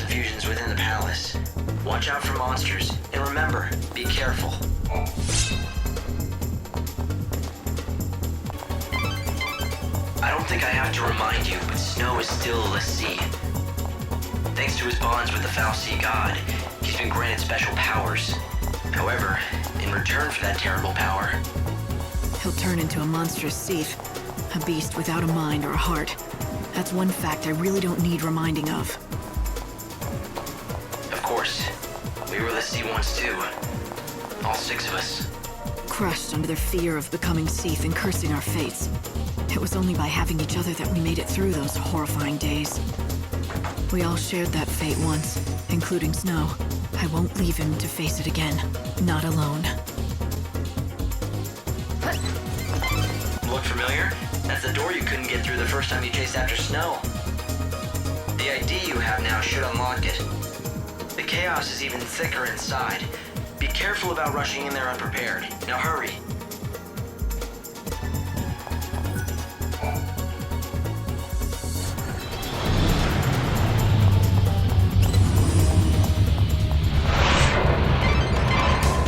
confusions within the palace. Watch out for monsters, and remember, be careful. I don't think I have to remind you, but Snow is still a l'Cie. Thanks to his bonds with the fal'Cie god, he's been granted special powers. However, in return for that terrible power, he'll turn into a monstrous thief. A beast without a mind or a heart. That's one fact I really don't need reminding of. Of course, we were l'Cie once too. All 6 of us. Crushed under their fear of becoming Seath and cursing our fates. It was only by having each other that we made it through those horrifying days. We all shared that fate once, including Snow. I won't leave him to face it again. Not alone. Look familiar? That's the door you couldn't get through the first time you chased after Snow. The ID you have now should unlock it. The chaos is even thicker inside. Be careful about rushing in there unprepared. Now hurry.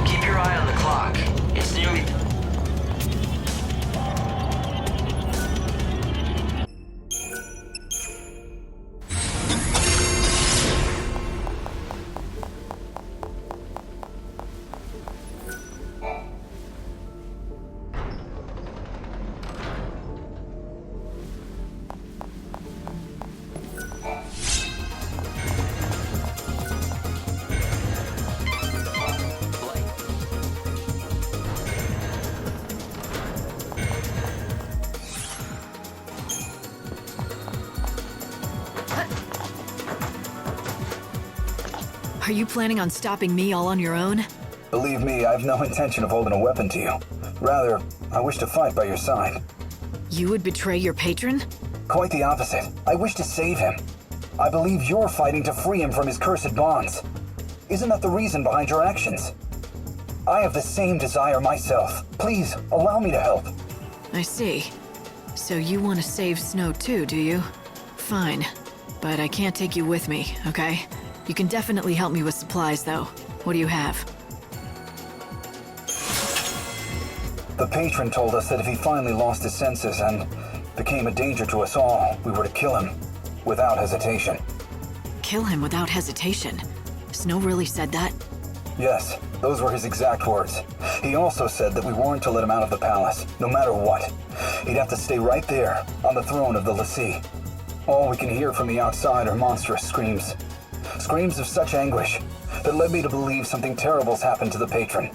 Keep your eye on the clock. It's nearly... Are you planning on stopping me all on your own? Believe me, I have no intention of holding a weapon to you. Rather, I wish to fight by your side. You would betray your patron? Quite the opposite. I wish to save him. I believe you're fighting to free him from his cursed bonds. Isn't that the reason behind your actions? I have the same desire myself. Please, allow me to help. I see. So you want to save Snow too, do you? Fine. But I can't take you with me, okay? You can definitely help me with supplies, though. What do you have? The patron told us that if he finally lost his senses and became a danger to us all, we were to kill him without hesitation. Kill him without hesitation? Snow really said that? Yes, those were his exact words. He also said that we weren't to let him out of the palace, no matter what. He'd have to stay right there, on the throne of the l'Cie. All we can hear from the outside are monstrous screams. Screams of such anguish that led me to believe something terrible's happened to the patron.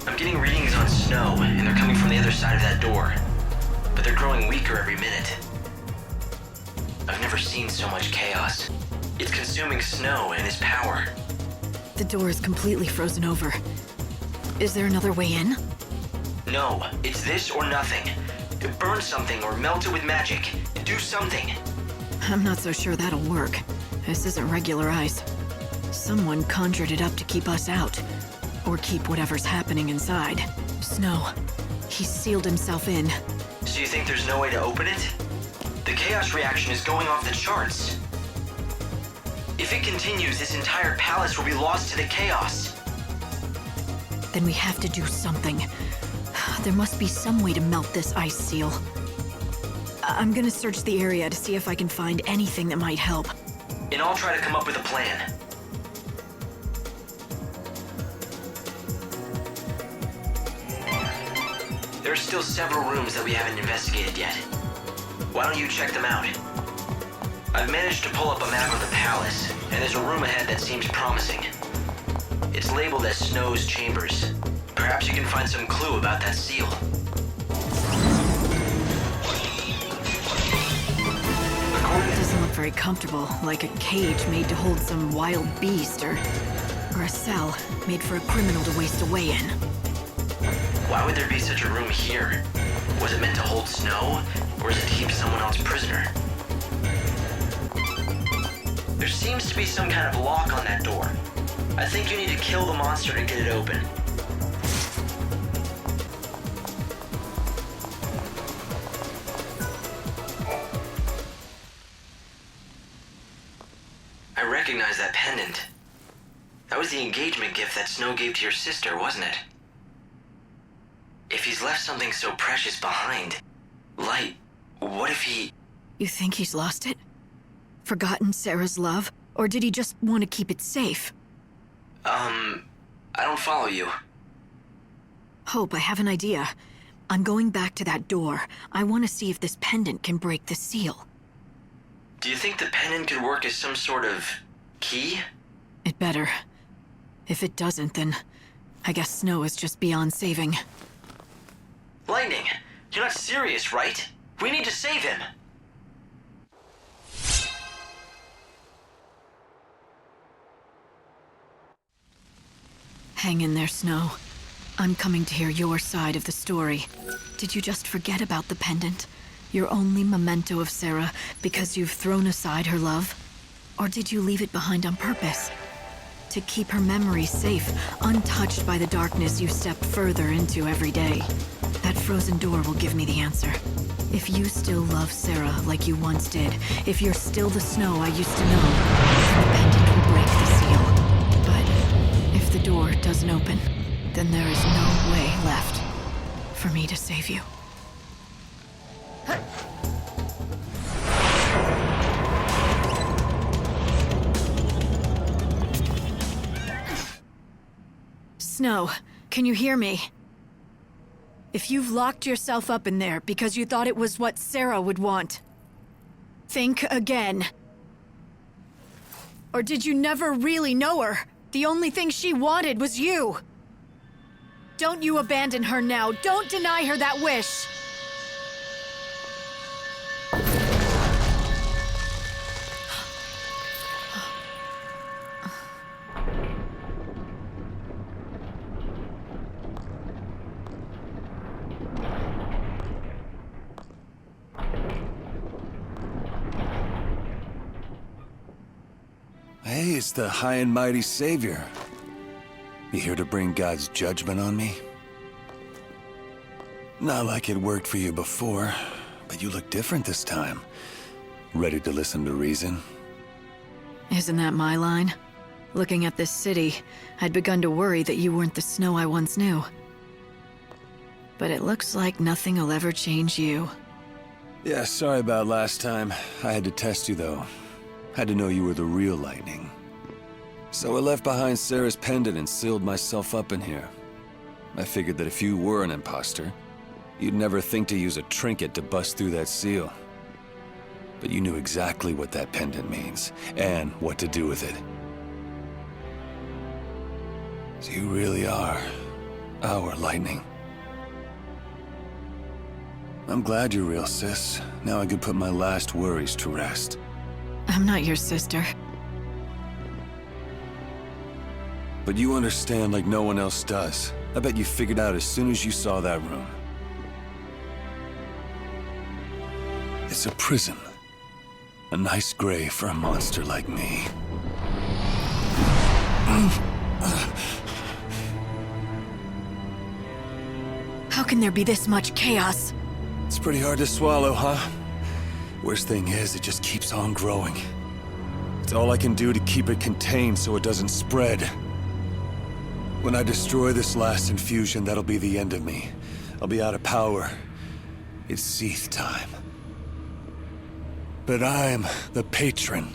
I'm getting readings on Snow, and they're coming from the other side of that door. But they're growing weaker every minute. I've never seen so much chaos. It's consuming Snow and his power. The door is completely frozen over. Is there another way in? No, it's this or nothing. Burn something or melt it with magic. Do something. I'm not so sure that'll work. This isn't regular ice. Someone conjured it up to keep us out. Or keep whatever's happening inside. Snow. He's sealed himself in. So you think there's no way to open it? The chaos reaction is going off the charts. If it continues, this entire palace will be lost to the chaos. Then we have to do something. There must be some way to melt this ice seal. I'm gonna search the area to see if I can find anything that might help. And I'll try to come up with a plan. There are still several rooms that we haven't investigated yet. Why don't you check them out? I've managed to pull up a map of the palace, and there's a room ahead that seems promising. It's labeled as Snow's Chambers. Perhaps you can find some clue about that seal. It doesn't look very comfortable, like a cage made to hold some wild beast or a cell made for a criminal to waste away in. Why would there be such a room here? Was it meant to hold Snow, or is it to keep someone else prisoner? There seems to be some kind of lock on that door. I think you need to kill the monster to get it open. recognize that pendant. That was the engagement gift that Snow gave to your sister, wasn't it? If he's left something so precious behind, Light, what if he... You think he's lost it? Forgotten Sarah's love? Or did he just want to keep it safe? I don't follow you. Hope, I have an idea. I'm going back to that door. I want to see if this pendant can break the seal. Do you think the pendant could work as some sort of key? It better. If it doesn't, then I guess Snow is just beyond saving. Lightning, you're not serious, right? We need to save him. Hang in there, Snow. I'm coming to hear your side of the story. Did you just forget about the pendant? Your only memento of Sarah because you've thrown aside her love? Or did you leave it behind on purpose? To keep her memory safe, untouched by the darkness you step further into every day. That frozen door will give me the answer. If you still love Sarah like you once did, if you're still the Snow I used to know, then the pendant will break the seal. But if the door doesn't open, then there is no way left for me to save you. Snow, can you hear me? If you've locked yourself up in there because you thought it was what Sarah would want, think again. Or did you never really know her? The only thing she wanted was you. Don't you abandon her now. Don't deny her that wish. Hey, it's the High and Mighty Savior. You here to bring God's judgment on me? Not like it worked for you before, but you look different this time. Ready to listen to reason? Isn't that my line? Looking at this city, I'd begun to worry that you weren't the Snow I once knew. But it looks like nothing will ever change you. Yeah, sorry about last time. I had to test you, though. Had to know you were the real Lightning. So I left behind Sarah's pendant and sealed myself up in here. I figured that if you were an imposter, you'd never think to use a trinket to bust through that seal. But you knew exactly what that pendant means, and what to do with it. So you really are our Lightning. I'm glad you're real, sis. Now I can put my last worries to rest. I'm not your sister. But you understand like no one else does. I bet you figured out as soon as you saw that room. It's a prison. A nice grave for a monster like me. How can there be this much chaos? It's pretty hard to swallow, huh? Worst thing is, it just keeps on growing. It's all I can do to keep it contained so it doesn't spread. When I destroy this last infusion, that'll be the end of me. I'll be out of power. It's Seath time. But I'm the patron.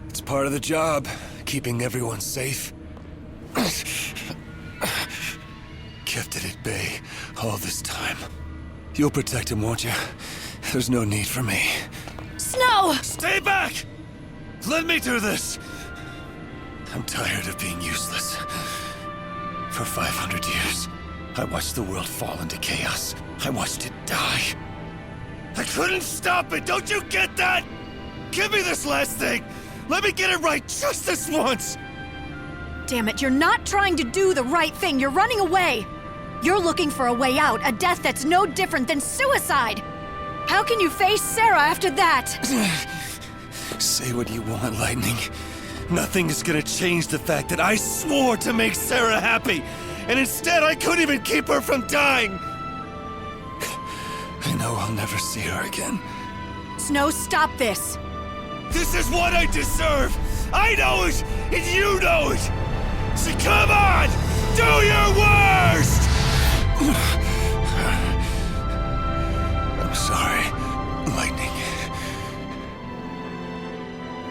It's part of the job, keeping everyone safe. Kept it at bay all this time. You'll protect him, won't you? There's no need for me. Snow! Stay back! Let me do this! I'm tired of being useless. For 500 years, I watched the world fall into chaos. I watched it die. I couldn't stop it, don't you get that? Give me this last thing! Let me get it right just this once! Damn it, you're not trying to do the right thing. You're running away. You're looking for a way out, a death that's no different than suicide. How can you face Sarah after that? Say what you want, Lightning. Nothing is gonna change the fact that I swore to make Sarah happy, and instead I couldn't even keep her from dying. I know I'll never see her again. Snow, stop this. This is what I deserve! I know it! And you know it! So come on! Do your worst! I'm sorry, Lightning.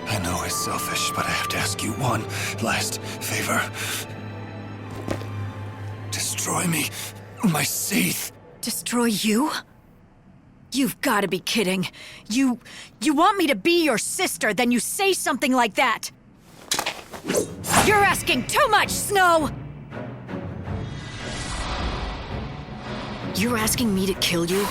I know it's selfish, but I have to ask you one last favor. Destroy me, my Seath. Destroy you? You've got to be kidding. You want me to be your sister, then you say something like that. You're asking too much, Snow! You're asking me to kill you?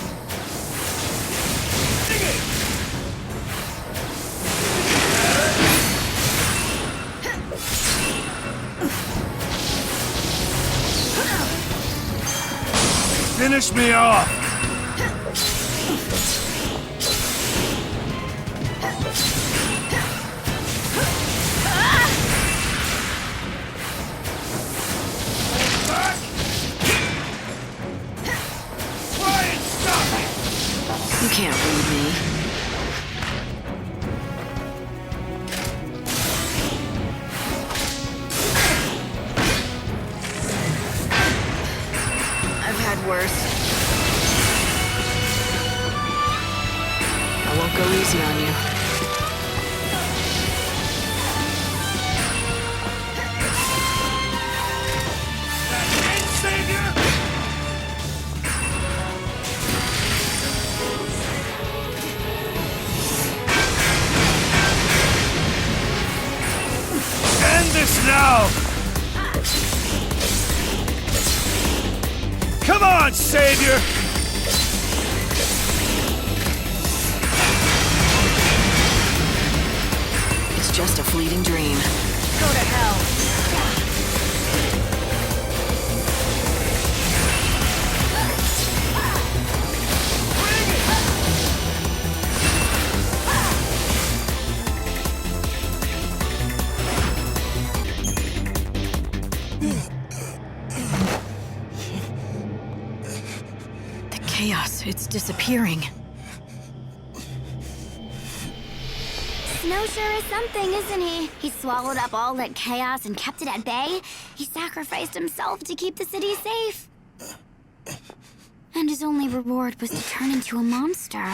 Finish me off! You can't read me. I've had worse. I won't go easy on you. End this now! Come on, Savior! It's just a fleeting dream. Go to hell. The chaos, it's disappearing. Snow sure is something, isn't he? He swallowed up all that chaos and kept it at bay. He sacrificed himself to keep the city safe. And his only reward was to turn into a monster.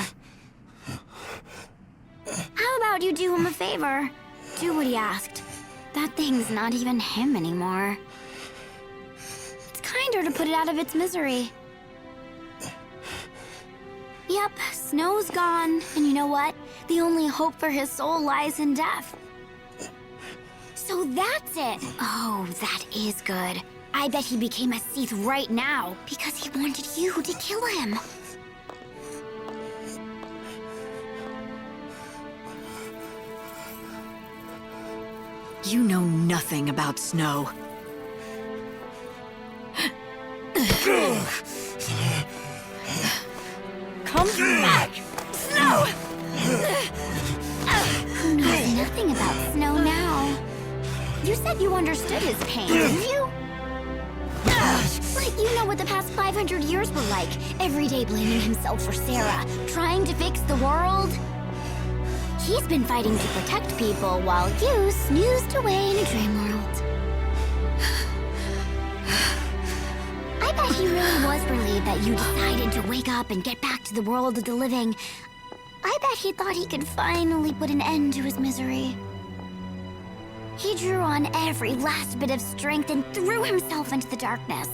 How about you do him a favor? Do what he asked. That thing's not even him anymore. It's kinder to put it out of its misery. Yep, Snow's gone, and you know what? The only hope for his soul lies in death. So that's it! Oh, that is good. I bet he became a Seath right now, because he wanted you to kill him. You know nothing about Snow. Come back! Snow! Who knows nothing about Snow now? You said you understood his pain, didn't you? Like you know what the past 500 years were like. Every day blaming himself for Sarah, trying to fix the world. He's been fighting to protect people while you snoozed away in a dream world. I bet he really was relieved that you decided to wake up and get back to the world of the living. I bet he thought he could finally put an end to his misery. He drew on every last bit of strength and threw himself into the darkness.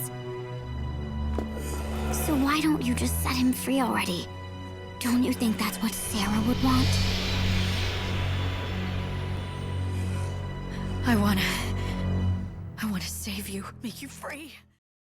So why don't you just set him free already? Don't you think that's what Sarah would want? I wanna save you, make you free.